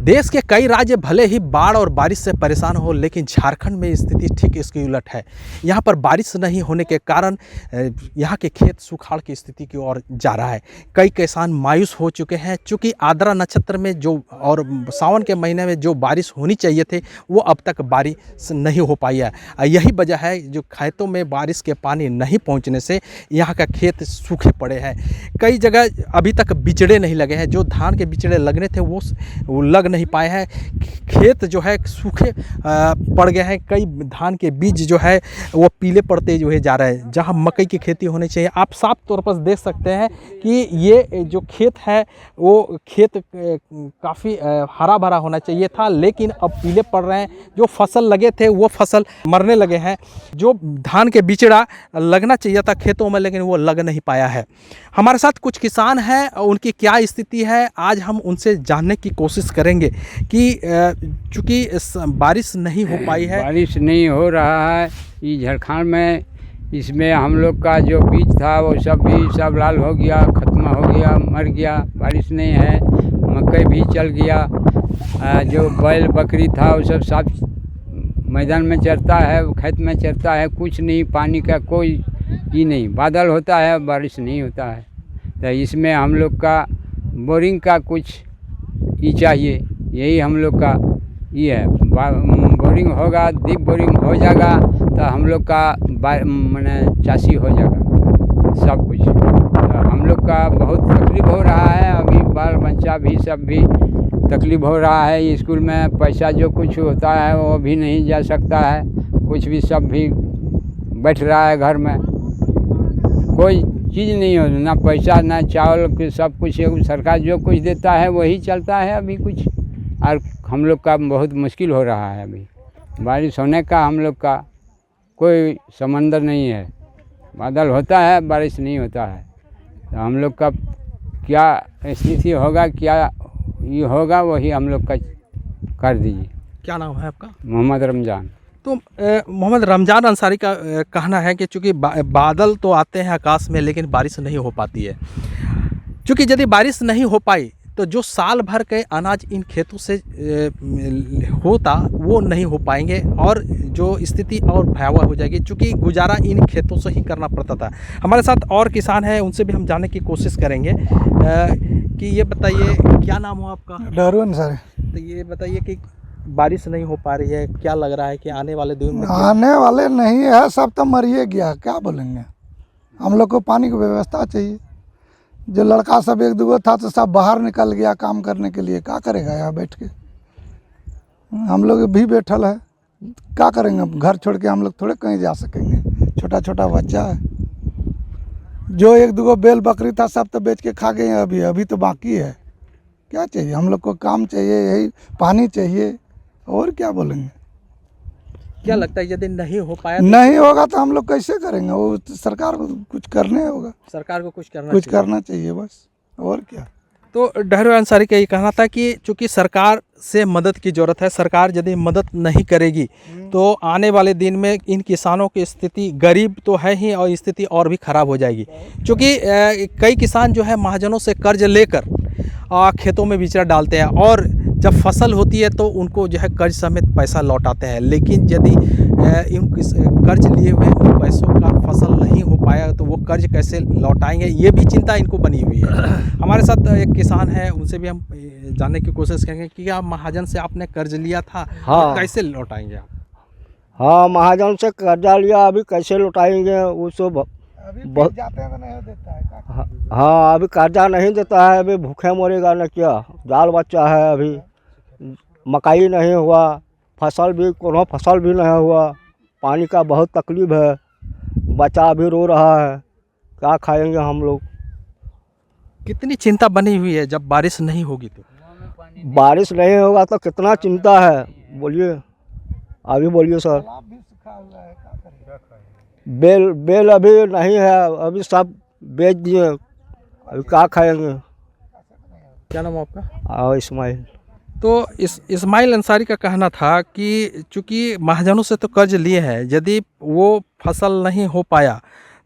देश के कई राज्य भले ही बाढ़ और बारिश से परेशान हो, लेकिन झारखंड में स्थिति ठीक इसकी उलट है। यहाँ पर बारिश नहीं होने के कारण यहाँ के खेत सुखाड़ की स्थिति की ओर जा रहा है। कई किसान मायूस हो चुके हैं, चूँकि आद्रा नक्षत्र में जो और सावन के महीने में जो बारिश होनी चाहिए थे वो अब तक बारिश नहीं हो पाई है। यही वजह है जो खेतों में बारिश के पानी नहीं पहुँचने से यहाँ का खेत सूखे पड़े हैं। कई जगह अभी तक बिचड़े नहीं लगे हैं, जो धान के बिचड़े लगने थे वो लग नहीं पाए हैं। खेत जो है सूखे पड़ गए हैं। कई धान के बीज जो है वो पीले पड़ते जो है जा रहे हैं। जहां मकई की खेती होनी चाहिए, आप साफ तौर पर देख सकते हैं कि ये जो खेत है वो खेत काफ़ी हरा भरा होना चाहिए था, लेकिन अब पीले पड़ रहे हैं। जो फसल लगे थे वो फसल मरने लगे हैं। जो धान के बिचड़ा लगना चाहिए था खेतों में, लेकिन वो लग नहीं पाया है। हमारे साथ कुछ किसान हैं, उनकी क्या स्थिति है आज हम उनसे जानने की कोशिश करेंगे कि चूँकि बारिश नहीं हो पाई है, बारिश नहीं हो रहा है ये झारखंड में। इसमें हम लोग का जो बीज था वो सब लाल हो गया, ख़त्म हो गया, मर गया। बारिश नहीं है, मकई भी चल गया। जो बैल बकरी था वो सब मैदान में चरता है, खेत में चरता है। कुछ नहीं, पानी का कोई ही नहीं। बादल होता है, बारिश नहीं होता है। तो इसमें हम लोग का बोरिंग का कुछ ही चाहिए, यही हम लोग का ये है। बोरिंग होगा, डीप बोरिंग हो जाएगा तो हम लोग का माने चासी हो जाएगा सब कुछ। तो हम लोग का बहुत तकलीफ हो रहा है। अभी बाल बच्चा भी सब भी तकलीफ हो रहा है। स्कूल में पैसा जो कुछ होता है वो भी नहीं जा सकता है। कुछ भी सब भी बैठ रहा है घर में, कोई चीज़ नहीं हो, ना पैसा ना चावल, सब कुछ सरकार जो कुछ देता है वही चलता है अभी कुछ। और हम लोग का बहुत मुश्किल हो रहा है अभी। बारिश होने का हम लोग का कोई समंदर नहीं है। बादल होता है, बारिश नहीं होता है। तो हम लोग का क्या स्थिति होगा, क्या ये होगा, वही हम लोग का कर दीजिए। क्या नाम है आपका? मोहम्मद रमज़ान। तो मोहम्मद रमज़ान अंसारी का कहना है कि चूँकि बादल तो आते हैं आकाश में, लेकिन बारिश नहीं हो पाती है। चूँकि यदि बारिश नहीं हो पाई तो जो साल भर के अनाज इन खेतों से होता वो नहीं हो पाएंगे और जो स्थिति और भयावह हो जाएगी, चूँकि गुजारा इन खेतों से ही करना पड़ता था। हमारे साथ और किसान हैं, उनसे भी हम जानने की कोशिश करेंगे कि ये बताइए क्या नाम हो आपका? डरू अंसारी। तो ये बताइए कि बारिश नहीं हो पा रही है, क्या लग रहा है कि आने वाले दिन में? आने वाले नहीं है, सब तो मरिए गया, क्या बोलेंगे। हम लोग को पानी की व्यवस्था चाहिए। जो लड़का सब एक दो था तो सब बाहर निकल गया काम करने के लिए, क्या करेगा यहाँ बैठ के। हम लोग भी बैठल है, क्या करेंगे। घर छोड़ के हम लोग थोड़े कहीं जा सकेंगे, छोटा छोटा बच्चा है। जो एक दो बैल बकरी था सब तो बेच के खा गए हैं। अभी तो बाकी है। क्या चाहिए हम लोग को? काम चाहिए, यही पानी चाहिए, और क्या बोलेंगे। क्या लगता है यदि नहीं हो पाया नहीं होगा तो हम लोग कैसे करेंगे? वो तो सरकार को कुछ करने होगा, सरकार को कुछ करना चाहिए बस, और क्या। तो डहरू अंसारी का ये कहना था कि चूंकि सरकार से मदद की ज़रूरत है, सरकार यदि मदद नहीं करेगी तो आने वाले दिन में इन किसानों की स्थिति, गरीब तो है ही और स्थिति और भी ख़राब हो जाएगी। चूँकि कई किसान जो है महाजनों से कर्ज लेकर खेतों में बिचड़ा डालते हैं और जब फसल होती है तो उनको जो है कर्ज समेत पैसा लौटाते हैं। लेकिन यदि इन कर्ज लिए हुए उन पैसों का फसल नहीं हो पाया तो वो कर्ज कैसे लौटाएंगे, ये भी चिंता इनको बनी हुई है। हमारे साथ एक किसान है, उनसे भी हम जानने की कोशिश करेंगे कि आप महाजन से आपने कर्ज लिया था, हाँ, कैसे लौटाएंगे आप? हाँ, महाजन से कर्जा लिया, अभी कैसे लौटाएंगे वो सब बहुत जाते हैं तो नहीं देता है। हाँ, अभी कर्जा नहीं देता है। अभी भूखे मरेगा न क्या, जाल बच्चा है। अभी मकई नहीं हुआ, फसल भी कोनो फसल भी नहीं हुआ। पानी का बहुत तकलीफ है, बच्चा भी रो रहा है, क्या खाएंगे हम लोग। कितनी चिंता बनी हुई है जब बारिश नहीं होगी तो? बारिश नहीं होगा तो कितना चिंता है, बोलिए, अभी बोलिए सर। बेल अभी नहीं है, अभी सब बेच दिए, अभी क्या खाएंगे। क्या नाम है आपका? इस्माइल। तो इस्माइल अंसारी का कहना था कि चूँकि महाजनों से तो कर्ज लिए हैं, यदि वो फसल नहीं हो पाया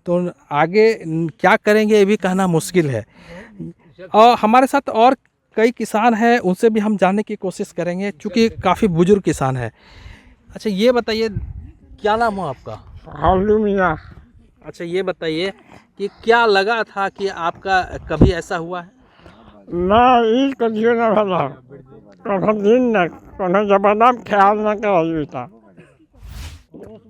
तो आगे क्या करेंगे ये भी कहना मुश्किल है। और हमारे साथ और कई किसान हैं, उनसे भी हम जानने की कोशिश करेंगे, चूँकि काफ़ी बुजुर्ग किसान है। अच्छा ये बताइए, क्या नाम हो आपका? हालू मियाँ। अच्छा ये बताइए कि क्या लगा था कि आपका कभी ऐसा हुआ है? ना ई कहियो न भला, कोनो दिन न कोनो जमाना में ख्याल न करियो था।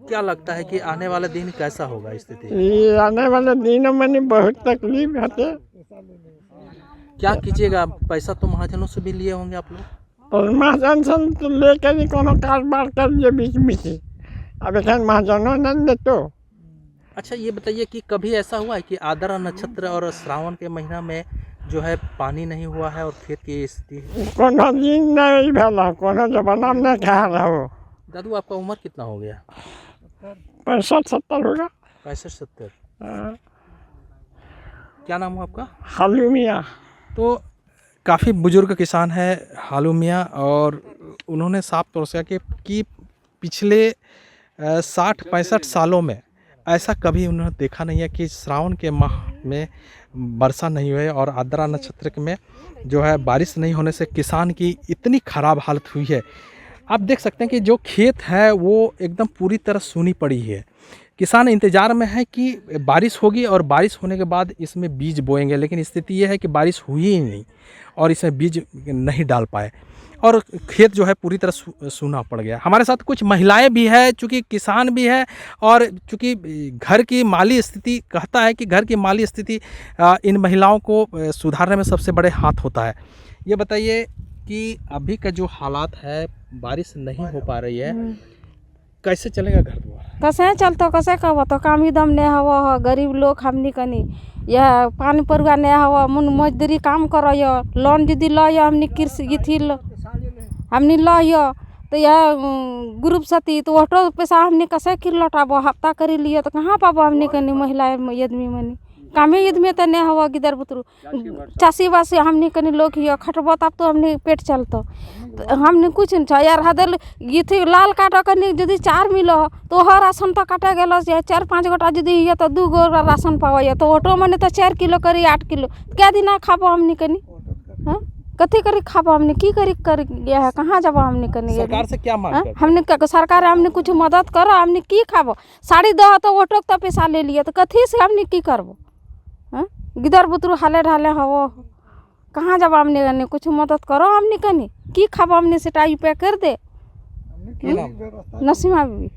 क्या लगता है कि आने वाला दिन कैसा होगा स्थिति? ये आने वाले दिनों में बहुत तकलीफ होते। क्या कीजिएगा? पैसा तो महाजनों से भी लिए होंगे आप लोग? और महाजन सन तो लेकर ही कोनो कारोबार कर लिए बीच में से। अब एखन महाजनों न दे तो। अच्छा ये बताइए कि कभी ऐसा हुआ है कि आद्रा नक्षत्र और श्रावण के महीना में जो है पानी नहीं हुआ है और खेत की स्थिति? कोनो दिन नहीं भला, कोनो जमाना में ख्याल हो। दादू आपका उम्र कितना हो गया? 65-70 होगा। 65-70। हाँ। क्या नाम हो आपका? हालू मियाँ। तो काफ़ी बुजुर्ग किसान है हालू मियाँ, और उन्होंने साफ तौर से कहा कि पिछले 60-65 सालों में ऐसा कभी उन्होंने देखा नहीं है कि श्रावण के माह में वर्षा नहीं हुई और आद्रा नक्षत्र में जो है बारिश नहीं होने से किसान की इतनी ख़राब हालत हुई है। आप देख सकते हैं कि जो खेत है वो एकदम पूरी तरह सूनी पड़ी है। किसान इंतज़ार में है कि बारिश होगी और बारिश होने के बाद इसमें बीज बोएंगे, लेकिन स्थिति ये है कि बारिश हुई ही नहीं और इसमें बीज नहीं डाल पाए और खेत जो है पूरी तरह सूना पड़ गया। हमारे साथ कुछ महिलाएं भी हैं, चूँकि किसान भी है और चूँकि घर की माली स्थिति कहता है कि घर की माली स्थिति इन महिलाओं को सुधारने में सबसे बड़े हाथ होता है। ये बताइए कि अभी का जो हालात है, बारिश नहीं हो पा रही है, कैसे चलेगा घर द्वार? कैसे चलतो, कैसे कहबो तो काम ही दम नहीं हवा हो, गरीब लोग हमनी कनी यह पानी परुआ नहीं हवा, मुन मजदूरी काम करो यो, लोन यदि लो यो हमनी कृषि थी हमनी लो यो तो यह ग्रुप सती तो ऑटो पैसा हमनी कैसे किर लौटाबो, हफ्ता करी लिए तो कहाँ पाबो हमनी कनी महिला आदमी मनी कामे युद्ध में तो नहीं हवा गिदर बुतरू चासी वासी हमनी कनी लोग हियो खटबो तब तो हमनी पेट चलतो। तो हमने कुछ नहीं यार हदल ये थी लाल काटा कनी यदि 4 मिलो तो हर राशन तो काटे गेलो 4-5 गोटा यदि हियो तो 2 गो राशन पावे तो ऑटो मने तो 4 किलो करी 8 किलो क्या दिन खाबो हमनी कनी? हाँ कथी करी खाबो हमने की करी कर गया है, कहाँ जाबो हमने कनी? सरकार से क्या मांग करते हैं? हमने सरकार हमने कुछ मदद करो, हमने की खाबो? साड़ी दो तो ऑटो तो पैसा ले लिए तो कथी से हमने की करबो? गिदर बुतरू हाले ढाले हवो कहाँ जब हमने कनी कुछ मदद करो हमने कनी की खाबो हमने सिटाई पे कर दे। नसीमा बीबी।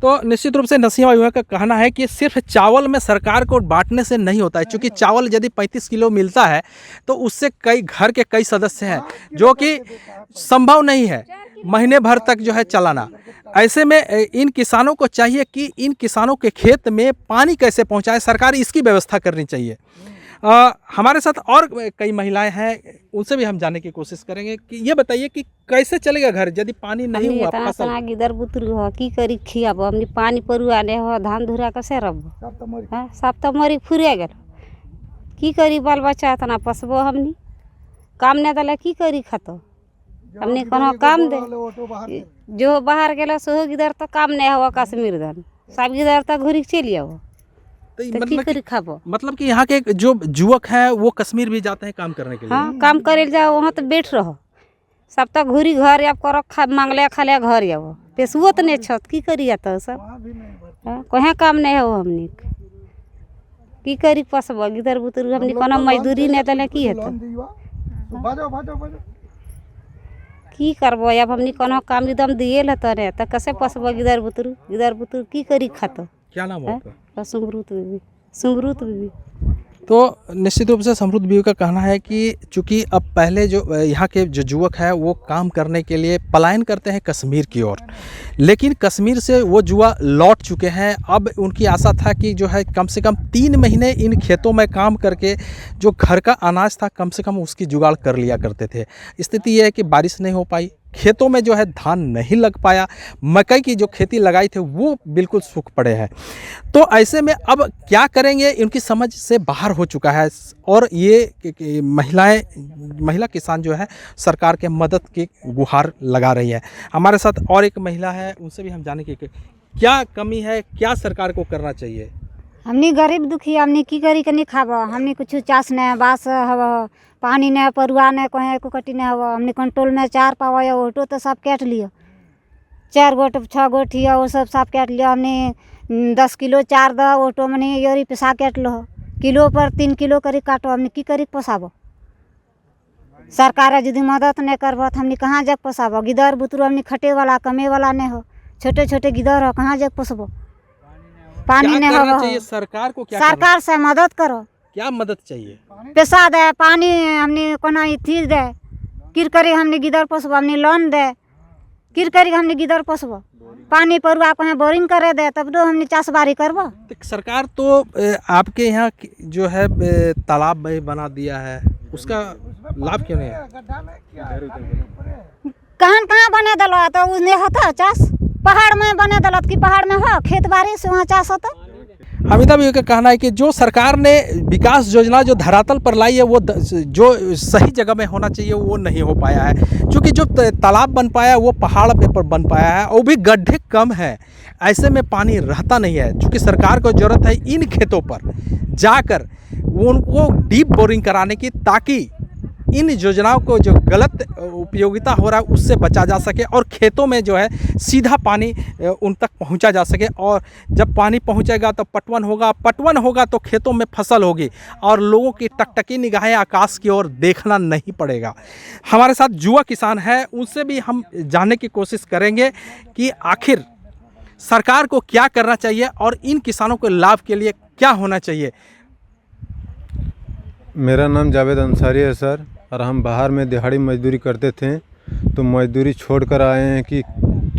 तो निश्चित रूप से नसीमा बीबी का कहना है कि सिर्फ चावल में सरकार को बांटने से नहीं होता है, क्योंकि चावल यदि 35 किलो मिलता है तो उससे कई घर के कई सदस्य हैं जो कि संभव नहीं है महीने भर तक जो है चलाना। ऐसे में इन किसानों को चाहिए कि इन किसानों के खेत में पानी कैसे पहुंचाए, सरकार इसकी व्यवस्था करनी चाहिए। हमारे साथ और कई महिलाएं हैं, उनसे भी हम जानने की कोशिश करेंगे कि ये बताइए कि कैसे चलेगा घर यदि पानी नहीं हुआ? फसल गिदर बुतरू हो की करी खियाबो हमने पानी परुआ ने हो धान धुरा कैसे रखबो? हां सब तो मरी फुरिया गेल की करी बाल बच्चा इतना पसबो हमनी काम ने दले की करी खतो हमने कोनो काम दे जो बाहर गेलो सो गिदर तो काम नहीं हुआ कश्मीर धन सब गिदर तो घुरी चली आओ तो की करी खाबो? मतलब कि यहाँ के जो युवक हैं वो कश्मीर भी जाते हैं काम करने के लिए? हाँ काम करे जाओ वहाँ तो बैठ रहो सब तो घुरी घर अब करो मांगले खाले घर आओ पेशुओ तो नहीं छत की करी आता सब कहीं काम नहीं हो हमने की करी पसबो गिदर बुतरू हमने कोनो मजदूरी नहीं दले की हेतो की करबो? अब हमने कोनो काम एकदम दिए लतो रे तो कैसे पसबो गिदर बुतरू की करी खातो? क्या नाम है आपका? सुमरूत बीबी। तो निश्चित रूप से समृद्ध बीबी का कहना है कि चूंकि अब पहले जो यहाँ के जो युवक हैं वो काम करने के लिए पलायन करते हैं कश्मीर की ओर, लेकिन कश्मीर से वो युवा लौट चुके हैं। अब उनकी आशा था कि जो है कम से कम 3 महीने इन खेतों में काम करके जो घर का अनाज था कम से कम उसकी जुगाड़ कर लिया करते थे। स्थिति ये है कि बारिश नहीं हो पाई, खेतों में जो है धान नहीं लग पाया, मकई की जो खेती लगाई थे वो बिल्कुल सूख पड़े हैं। तो ऐसे में अब क्या करेंगे इनकी समझ से बाहर हो चुका है और ये महिला किसान जो है सरकार के मदद की गुहार लगा रही है। हमारे साथ और एक महिला है, उनसे भी हम जाने की क्या कमी है, क्या सरकार को करना चाहिए? हमनी गरीब दुखी हमनी की करी के नहीं खाब हमनी कुछ चास नहीं बास हव पानी नहीं परुआ नहीं कहीं कुकटी नहीं हव हमनी कंट्रोल में चार पावा या ऑटो तो सब काट लियो 4 गोट 6 गोट हिया वो सब काट लियो हमने 10 किलो 4 द ऑटो में नहीं योरी पिसा काट लो किलो पर 3 किलो करी काटो हमने की करी पोसाबो सरकार यदि मदद नहीं करबो तो हमने कहाँ जग पोसाबो गिदर बुतरू हमने खटे वाला कमे वाला नहीं हो छोटे छोटे गिदर हो कहाँ जग पोसबो पानी नहीं करना हो चाहिए सरकार को? क्या सरकार से मदद करो क्या मदद चाहिए? पैसा दे पानी हमने कोना थी दे किर करी हमने गिदर पोसबो हमने लोन दे किर करी हमने गिदर पोसबो पानी परुआ को बोरिंग करे दे तब तो हमने चाष बाड़ी करबो। सरकार तो आपके यहाँ जो है तालाब बना दिया है उसका लाभ क्यों नहीं है? कहाँ बने दलो तो उसने होता चाष पहाड़ में बने दलत कि पहाड़ में हो खेत बाड़ी से वहाँ चाष होता। हमिदा भी का कहना है कि जो सरकार ने विकास योजना जो धरातल पर लाई है वो जो सही जगह में होना चाहिए वो नहीं हो पाया है, क्योंकि जो तालाब बन पाया वो पहाड़ पर बन पाया है और भी गड्ढे कम हैं, ऐसे में पानी रहता नहीं है। क्योंकि सरकार को ज़रूरत है इन खेतों पर जाकर उनको डीप बोरिंग कराने की, ताकि इन योजनाओं को जो गलत उपयोगिता हो रहा है उससे बचा जा सके और खेतों में जो है सीधा पानी उन तक पहुंचा जा सके। और जब पानी पहुंचेगा तो पटवन होगा तो खेतों में फसल होगी और लोगों की टकटकी निगाहें आकाश की ओर देखना नहीं पड़ेगा। हमारे साथ युवा किसान हैं, उनसे भी हम जानने की कोशिश करेंगे कि आखिर सरकार को क्या करना चाहिए और इन किसानों के लाभ के लिए क्या होना चाहिए। मेरा नाम जावेद अंसारी है सर, और हम बाहर में दिहाड़ी मजदूरी करते थे, तो मजदूरी छोड़ कर आए हैं कि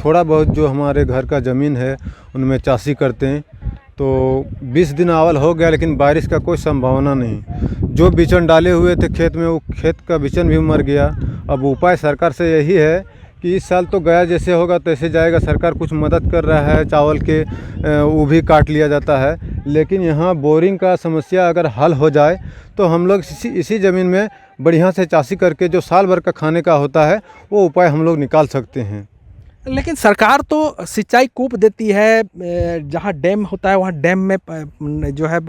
थोड़ा बहुत जो हमारे घर का ज़मीन है उनमें चाषी करते हैं। तो 20 दिन आवल हो गया लेकिन बारिश का कोई संभावना नहीं। जो बिचन डाले हुए थे खेत में वो खेत का बिचन भी मर गया। अब उपाय सरकार से यही है कि इस साल तो गया जैसे होगा तैसे जाएगा। सरकार कुछ मदद कर रहा है, चावल के वो भी काट लिया जाता है, लेकिन यहाँ बोरिंग का समस्या अगर हल हो जाए तो हम लोग इसी ज़मीन में बढ़िया से चाषी करके जो साल भर का खाने का होता है वो उपाय हम लोग निकाल सकते हैं। लेकिन सरकार तो सिंचाई कूप देती है, जहाँ डैम होता है वहाँ डैम में जो है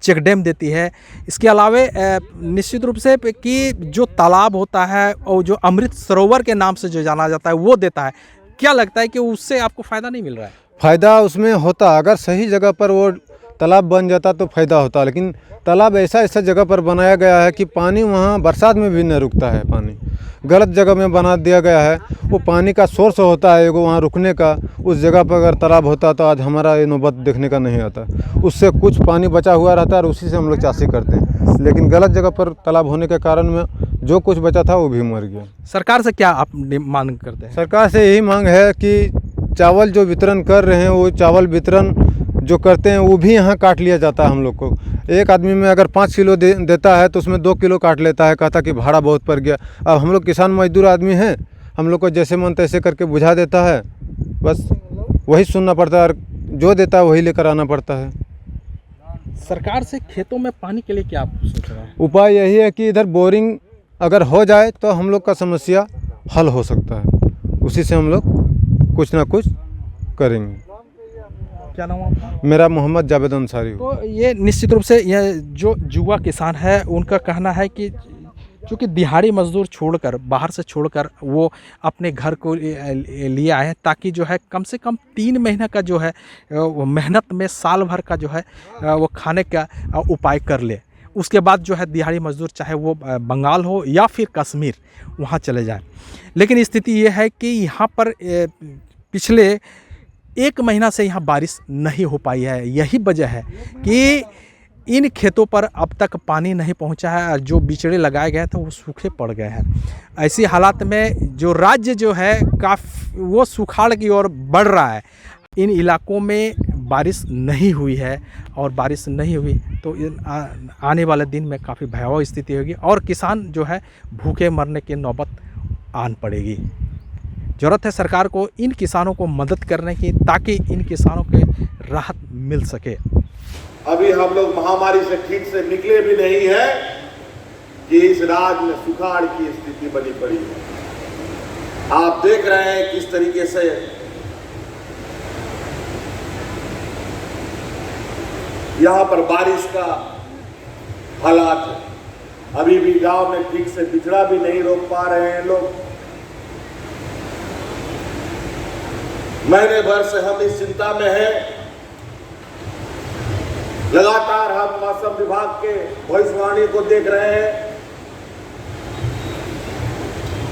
चेक डैम देती है। इसके अलावे निश्चित रूप से कि जो तालाब होता है और जो अमृत सरोवर के नाम से जो जाना जाता है वो देता है। क्या लगता है कि उससे आपको फ़ायदा नहीं मिल रहा है? फ़ायदा उसमें होता, अगर सही जगह पर वो तालाब बन जाता तो फ़ायदा होता, लेकिन तालाब ऐसा जगह पर बनाया गया है कि पानी वहाँ बरसात में भी नहीं रुकता है। पानी गलत जगह में बना दिया गया है। वो पानी का सोर्स होता है एगो वहाँ रुकने का, उस जगह पर अगर तालाब होता तो आज हमारा ये नौबत देखने का नहीं आता। उससे कुछ पानी बचा हुआ रहता है और उसी से हम लोग चाषी करते हैं, लेकिन गलत जगह पर तालाब होने के कारण में जो कुछ बचा था वो भी मर गया। सरकार से क्या आप मांग करते हैं? सरकार से यही मांग है कि चावल जो वितरण कर रहे हैं वो चावल वितरण जो करते हैं वो भी यहाँ काट लिया जाता है। हम लोग को एक आदमी में अगर 5 किलो देता है तो उसमें 2 किलो काट लेता है, कहता कि भाड़ा बहुत पड़ गया। अब हम लोग किसान मजदूर आदमी हैं, हम लोग को जैसे मन तैसे करके बुझा देता है, बस वही सुनना पड़ता है और जो देता है वही लेकर आना पड़ता है। सरकार से खेतों में पानी के लिए क्या आप सोच रहे हैं? उपाय यही है कि इधर बोरिंग अगर हो जाए तो हम लोग का समस्या हल हो सकता है, उसी से हम लोग कुछ ना कुछ करेंगे। क्या नाम आपका? मेरा मोहम्मद जावेद अंसारी। तो ये निश्चित रूप से यह जो युवा किसान है उनका कहना है कि चूँकि दिहाड़ी मजदूर छोड़कर बाहर से छोड़कर वो अपने घर को लिए आए हैं, ताकि जो है कम से कम 3 महीने का जो है वो मेहनत में साल भर का जो है वो खाने का उपाय कर ले। उसके बाद जो है दिहाड़ी मजदूर चाहे वो बंगाल हो या फिर कश्मीर वहाँ चले जाएं। लेकिन स्थिति ये है कि यहाँ पर पिछले 1 महीना से यहाँ बारिश नहीं हो पाई है। यही वजह है कि इन खेतों पर अब तक पानी नहीं पहुँचा है और जो बिचड़े लगाए गए थे वो सूखे पड़ गए हैं। ऐसी हालात में जो राज्य जो है काफ़ी वो सुखाड़ की ओर बढ़ रहा है। इन इलाकों में बारिश नहीं हुई है और बारिश नहीं हुई तो आने वाले दिन में काफ़ी भयावह स्थिति होगी और किसान जो है भूखे मरने की नौबत आन पड़ेगी। ज़रूरत है सरकार को इन किसानों को मदद करने की, ताकि इन किसानों के राहत मिल सके। अभी हम लोग महामारी से ठीक से निकले भी नहीं है कि इस राज्य में सुखाड़ की स्थिति बनी पड़ी है। आप देख रहे हैं किस तरीके से यहाँ पर बारिश का हालात है। अभी भी गांव में ठीक से बिचड़ा भी नहीं रोक पा रहे हैं लोग। महीने भर से हम इस चिंता में हैं। लगातार हम मौसम विभाग के भविष्यवाणी को देख रहे हैं,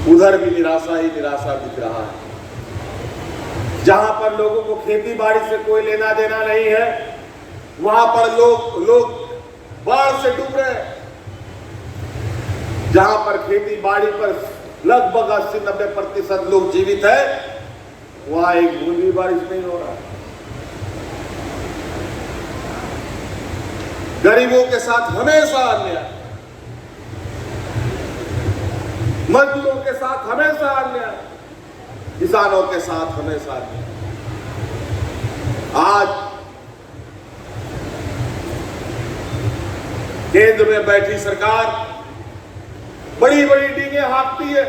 उधर भी निराशा ही निराशा दिख रहा है। जहां पर लोगों को खेती बाड़ी से कोई लेना देना नहीं है, वहां पर लोग बाढ़ से डूब रहे हैं। जहां पर खेती बाड़ी पर लगभग 80-90% लोग जीवित है, वहां एक बूंद भी बारिश नहीं हो रहा। गरीबों के साथ हमेशा अन्याय, मजदूरों के साथ हमेशा अन्याय, किसानों के साथ हमेशा अन्याय। आज केंद्र में बैठी सरकार बड़ी बड़ी डींगे हाँकती है।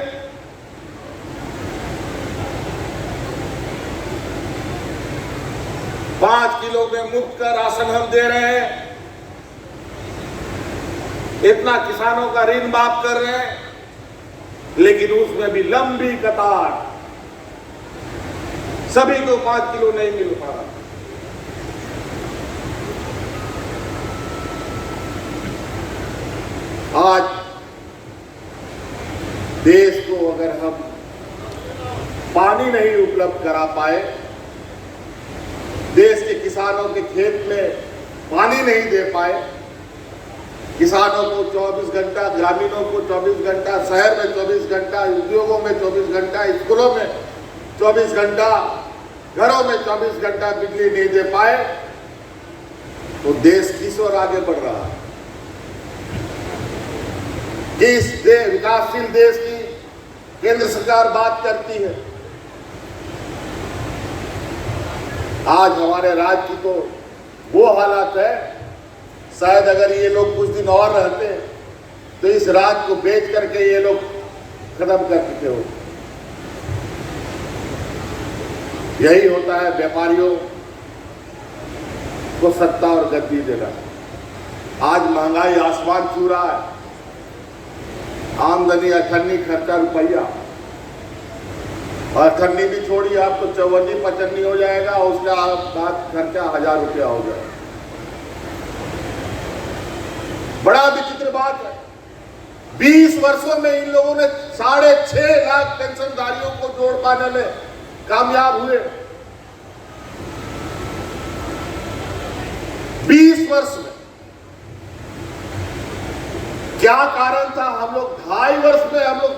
$5 किलो में मुफ्त का राशन हम दे रहे हैं, इतना किसानों का ऋण माफ कर रहे हैं, लेकिन उसमें भी लंबी कतार, सभी को 5 किलो नहीं मिल पा रहा। आज देश को अगर हम पानी नहीं उपलब्ध करा पाए, देश के किसानों के खेत में पानी नहीं दे पाए, किसानों को 24 घंटा, ग्रामीणों को 24 घंटा, शहर में 24 घंटा, उद्योगों में 24 घंटा, स्कूलों में 24 घंटा, घरों में 24 घंटा बिजली नहीं दे पाए, तो देश किस ओर आगे बढ़ रहा है। जिस विकासशील देश की केंद्र सरकार बात करती है, आज हमारे राज्य की तो वो हालत है, शायद अगर ये लोग कुछ दिन और रहते तो इस राज्य को बेच करके ये लोग खत्म कर चुके हो। यही होता है व्यापारियों को सत्ता और गद्दी देना। आज महंगाई आसमान छू रहा है, आमदनी अठन्नी, खर्चा रुपया, और अठन्नी भी छोड़िए, आप तो 54-55 हो जाएगा, उसके बाद खर्चा 1000 रुपया हो जाएगा। बड़ा विचित्र बात है, 20 वर्षों में इन लोगों ने 6.5 लाख पेंशनधारियों को जोड़ पाने में कामयाब हुए। 20 वर्ष में क्या कारण था? हम लोग 2.5 वर्ष में हम लोग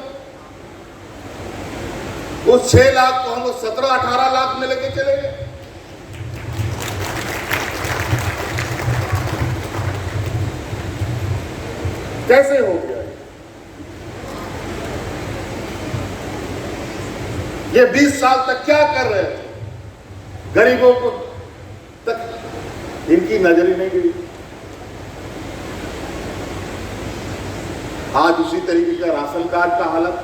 उस 6 लाख को हम लोग 17-18 लाख में लेके चले गए। कैसे हो गया ये? 20 साल तक क्या कर रहे थे? गरीबों को तक इनकी नजर ही नहीं गई। आज उसी तरीके का राशन कार्ड का हालत।